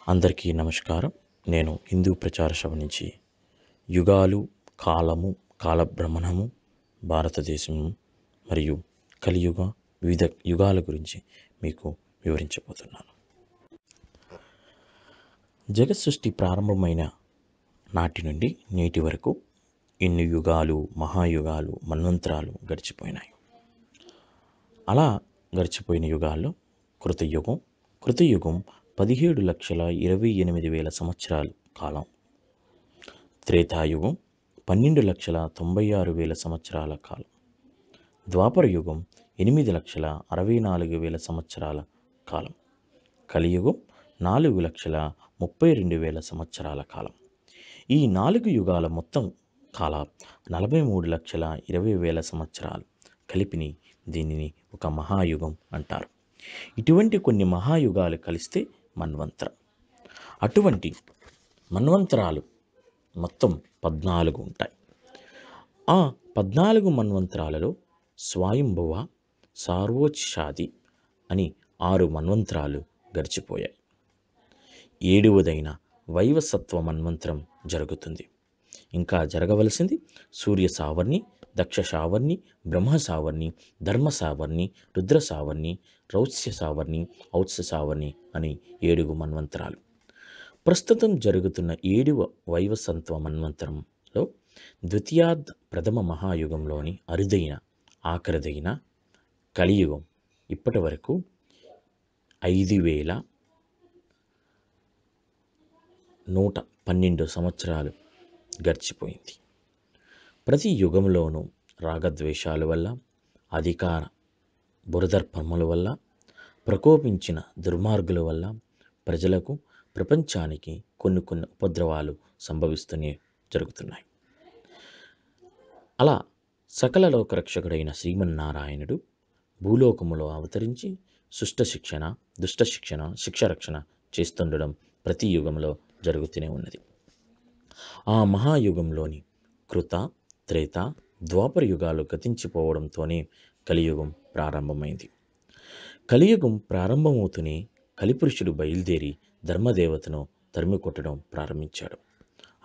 అందరికీ నమస్కారం. నేను హిందూ ప్రచార సభ నుంచి యుగాలు, కాలము, కాలభ్రమణము, భారతదేశము మరియు కలియుగ వివిధ యుగాల గురించి మీకు వివరించబోతున్నాను. జగత్ సృష్టి ప్రారంభమైన నాటి నుండి నేటి వరకు ఎన్ని యుగాలు, మహాయుగాలు, మన్వంతరాలు గడిచిపోయినాయి. అలా గడిచిపోయిన యుగాల్లో కృతయుగం 17,28,000 సంవత్సరాల కాలం. త్రేతాయుగం 12,96,000 సంవత్సరాల కాలం. ద్వాపర యుగం 8,64,000 సంవత్సరాల కాలం. కలియుగం 4,32,000 సంవత్సరాల కాలం. ఈ 4 యుగాల మొత్తం కాల 43,20,000 సంవత్సరాలు కలిపిని దీనిని ఒక మహాయుగం అంటారు. ఇటువంటి కొన్ని మహాయుగాలు కలిస్తే మన్వంతరం. అటువంటి మన్వంతరాలు మొత్తం 14 ఉంటాయి. ఆ 14 మన్వంతరాలలో స్వయంభువ, సార్వోచ్ఛాది అని 6 మన్వంతరాలు గడిచిపోయాయి. 7వదైన వైవస్వత్వ మన్వంతరం జరుగుతుంది. ఇంకా జరగవలసింది సూర్య సావర్ణి, దక్ష సావర్ణి, బ్రహ్మ సావర్ణి, ధర్మ సావర్ణి, రుద్ర సావర్ణి, రౌస్య సావర్ణి, ఔత్స సావర్ణి అని 7 మన్వంతరాలు. ప్రస్తుతం జరుగుతున్న 7వ వైవస్వత్వ మన్వంతరంలో ద్వితీయార్థ ప్రథమ మహాయుగంలోని అరుదైన ఆఖరిదైన కలియుగం ఇప్పటి వరకు 5,112 సంవత్సరాలు గడిచిపోయింది. ప్రతి యుగంలోనూ రాగద్వేషాల వల్ల, అధికార బురదర్పముల వల్ల, ప్రకోపించిన దుర్మార్గుల వల్ల ప్రజలకు, ప్రపంచానికి కొన్ని ఉపద్రవాలు సంభవిస్తూనే జరుగుతున్నాయి. అలా సకల లోకరక్షకుడైన శ్రీమన్నారాయణుడు భూలోకములో అవతరించి శిక్షణ, దుష్ట శిక్షణ, శిక్షరక్షణ చేస్తుండడం ప్రతి యుగంలో జరుగుతూనే ఉన్నది. ఆ మహాయుగంలోని కృత, త్రేత, ద్వాపర యుగాలు గతించిపోవడంతోనే కలియుగం ప్రారంభమైంది. కలియుగం ప్రారంభమవుతూనే కలిపురుషుడు బయలుదేరి ధర్మదేవతను తరిమి కొట్టడం ప్రారంభించాడు.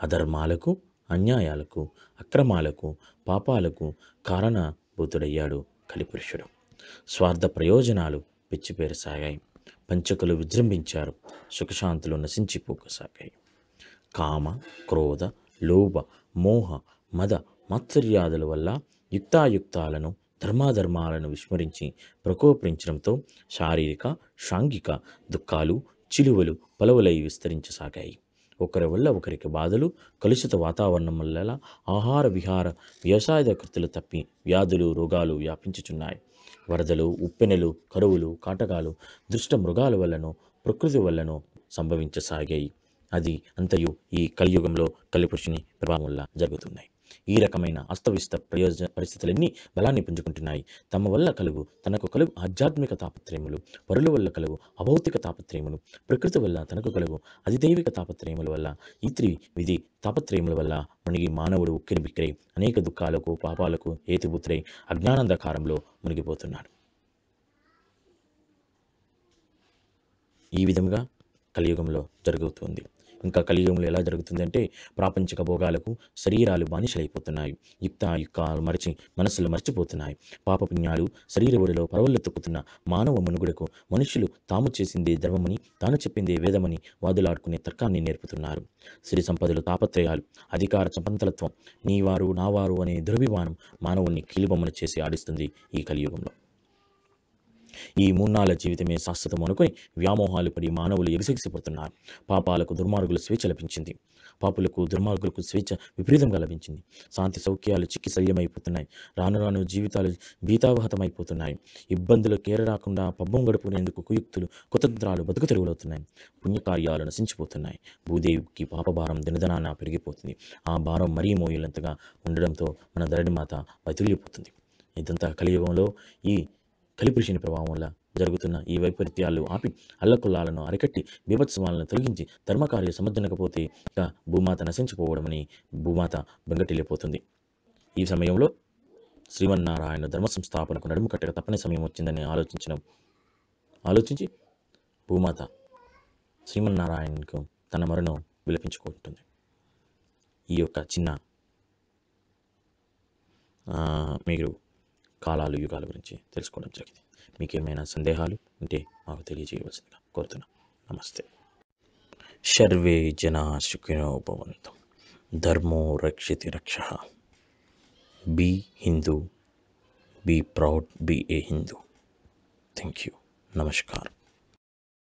అధర్మాలకు, అన్యాయాలకు, అక్రమాలకు, పాపాలకు కారణభూతుడయ్యాడు కలిపురుషుడు. స్వార్థ ప్రయోజనాలు పెచ్చిపేరసాగాయి. పంచకులు విజృంభించారు. సుఖశాంతులు నశించిపోసాగాయి. కామ, క్రోధ, లోభ, మోహ, మద, మాత్సర్యాదుల వల్ల యుక్తాయుక్తాలను, ధర్మాధర్మాలను విస్మరించి ప్రకోపించడంతో శారీరక, సాంఘిక దుఃఖాలు, చిలువలు పలవలై విస్తరించసాగాయి. ఒకరి వల్ల ఒకరికి బాధలు, కలుషిత వాతావరణం వల్ల ఆహార విహార వ్యవసాయ కృతులు తప్పి వ్యాధులు, రోగాలు వ్యాపించుచున్నాయి. వరదలు, ఉప్పెనలు, కరువులు, కాటకాలు దుష్ట మృగాల వల్లనో ప్రకృతి వల్లనో సంభవించసాగాయి. అది అంతయు ఈ కలియుగంలో కలిపురుషుని ప్రభావం వల్ల జరుగుతున్నాయి. ఈ రకమైన అస్తవ్యస్త పరిస్థితులన్నీ బలాన్ని పుంజుకుంటున్నాయి. తనకు కలుగు ఆధ్యాత్మిక తాపత్రయములు, పరుల వల్ల కలుగు అభౌతిక తాపత్రయములు, ప్రకృతి వల్ల తనకు కలుగు అధిదైవిక తాపత్రయముల వల్ల, ఈ విధి తాపత్రయముల వల్ల మునిగి మానవుడు ఉక్కిరి బిక్కిరై అనేక దుఃఖాలకు, పాపాలకు హేతుభూతుడై అజ్ఞానాంధకారంలో మునిగిపోతున్నాడు. ఈ విధంగా కలియుగంలో జరుగుతుంది. ఇంకా కలియుగంలో ఎలా జరుగుతుందంటే ప్రాపంచిక భోగాలకు శరీరాలు బానిసలైపోతున్నాయి. యుక్తాయుక్తాలు మనసులు మర్చిపోతున్నాయి. పాపపుణ్యాలు శరీర ఒడిలో పరవళ్ళెత్తుకుతున్న మానవ మనుగుడకు మనుషులు తాము చేసిందే ధర్మమని, తాను చెప్పిందే వేదమని వాదులాడుకునే తర్కాన్ని నేర్పుతున్నారు. సిరి సంపదలు, తాపత్రయాలు, అధికార చపంతలత్వం, నీవారు నావారు అనే దురభిమానం మానవుణ్ణి కీలుబొమ్మను చేసి ఆడిస్తుంది ఈ కలియుగంలో. ఈ మూన్నాళ్ళ జీవితమే శాశ్వతం అనుకుని వ్యామోహాలు పడి మానవులు ఎగిసెగిసిపోతున్నారు. పాపాలకు దుర్మార్గులు స్వేచ్ఛ లభించింది. పాపులకు దుర్మార్గులకు స్వేచ్ఛ విపరీతంగా లభించింది. శాంతి సౌఖ్యాలు చిక్కి శల్యమైపోతున్నాయి. రాను రాను జీవితాలు భీతావహతమైపోతున్నాయి. ఇబ్బందులు కేరరాకుండా పబ్బం గడుపుకునేందుకు కుయుక్తులు, కుతంత్రాలు బతుకు తెరువులవుతున్నాయి. పుణ్యకార్యాలు నశించిపోతున్నాయి. భూదేవికి పాపభారం దినదినాన పెరిగిపోతుంది. ఆ భారం మరీ మోయలంతగా ఉండడంతో మన ధరణిమాత వైతుల్యపోతుంది. ఇదంతా కలియుగంలో ఈ కలిపురుషుని ప్రభావం వల్ల జరుగుతున్న ఈ వైపరీత్యాలు ఆపి అల్లకొల్లాలను అరికట్టి బీభత్సవాలను తొలగించి ధర్మకార్య సమర్థనకపోతే ఇక భూమాత నశించిపోవడమని భూమాత బెంగటిల్లిపోతుంది. ఈ సమయంలో శ్రీమన్నారాయణ ధర్మ సంస్థాపనకు నడుము కట్టక తప్పని సమయం వచ్చిందని ఆలోచించి భూమాత శ్రీమన్నారాయణకు తన మరణం విలపించుకుంటుంది. ఈ యొక్క చిన్న మీరు కాలాలు యుగాల గురించి తెలుసుకోవడం జరిగింది. మీకు ఏమైనా సందేహాలు ఉంటే మాకు తెలియజేయవలసిందిగా కోరుతున్నాం. నమస్తే. సర్వే జనా సుఖినో భవంతు. ధర్మో రక్షితి రక్షః. Be Hindu, be proud, be a Hindu. Thank you. నమస్కారం.